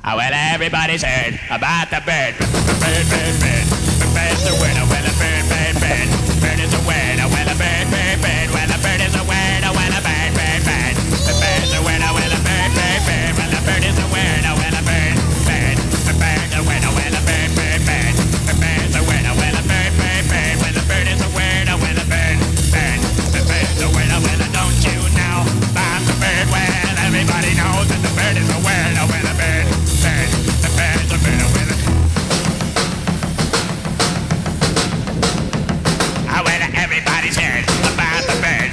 Oh, well, everybody's heard about the bird. Bird, bird, bird. The bird's a word. Oh, well, a bird, bird, bird. Bird is a word. Oh, well, a bird, bird, bird. Well, a bird is a word. Oh, well, a bird, bird, bird. The bird's a word. Oh, well, a bird, bird, bird. Well, a bird is a word. Oh, well, a bird, bird. The bird's a word. Oh, well, a bird, bird, bird. The bird's a word. Oh, well, a bird, bird, bird. Well, the bird is a word. Oh, well, a bird, bird. The bird's a word. Oh, well, don't you know about the bird? Well, everybody knows that the bird is a word. Oh, well, a bird. Everybody's heard about the bird.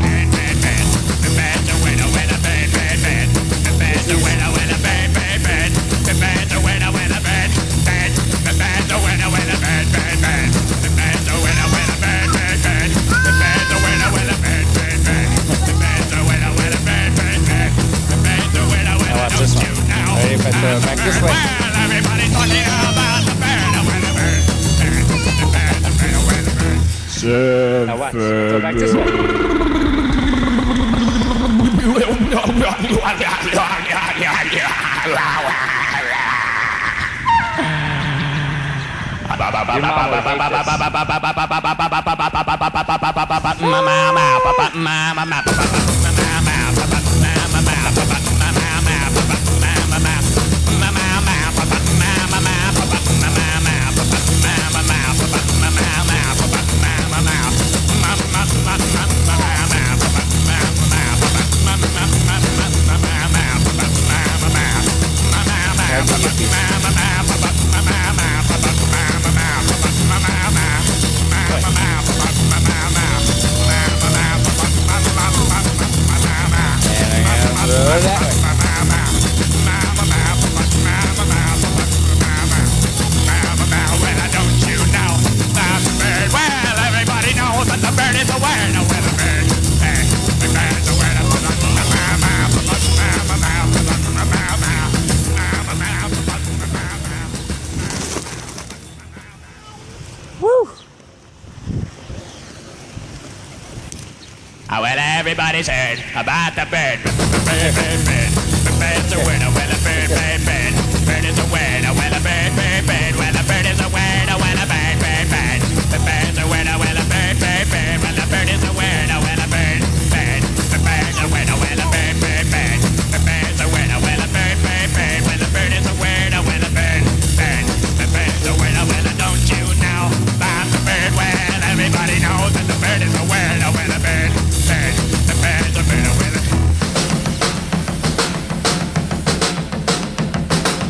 Bird, bird, bird. The bird's a winner when a bird, bird, bird. The bird's a winner when a bird, bird, bird. The bird's a winner when a bird, bird. The bird's a winner when a bird, bird, bird. The bird's a winner when a bird, bird, bird. The bird's a winner when a bird, bird, bird. The bird's a winner when a bird, bird, bird. The bird's a winner when a don't you know. Ready for the back this way. Well, everybody's talking about the bird, when a bird, bird. The bird's a winner when a bird. Now watch. Go back this way. Oh, well, everybody's heard about the bird. Bird, bird, bird. The bird's a word. Oh, well, a bird, bird, bird. Bird is a word. Oh, well, a bird, bird, bird. Well, a bird is a word. Oh, well, a bird, bird, bird. The bird's a word. Oh, well, a bird, bird, bird. Well, a bird is a word. Oh, well, a bird, bird. The bird's a word. Oh, well, a bird, bird, bird. The bird's a word. Oh, well, a bird, bird, bird. Well, a bird is a word. Oh, well, a bird, bird. The bird's a word. Oh, well, don't you know about the bird? Well, everybody knows that the bird is a word. Oh, well, a bird. The bird's a bird with it.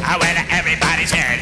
Oh, well, everybody's heard